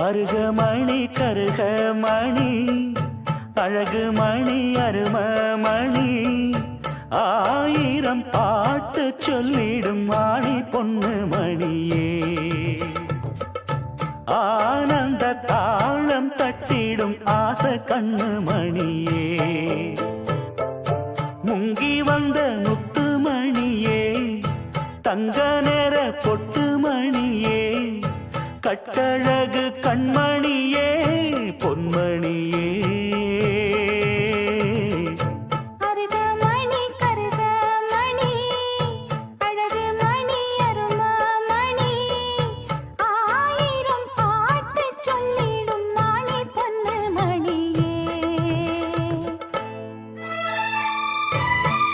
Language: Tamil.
அருகமணி கருகமணி அழகு மணி அருமமணி ஆயிரம் பாட்டு சொல்லிடும் மாணி பொண்ணு மணியே ஆனந்த தாளம் தட்டிடும் ஆசை கண்ணு மணியே முங்கி வந்த முத்து மணியே தங்க நேர பொட்டு மணியே கட்டழகு கண்மணியே பொன்மணியே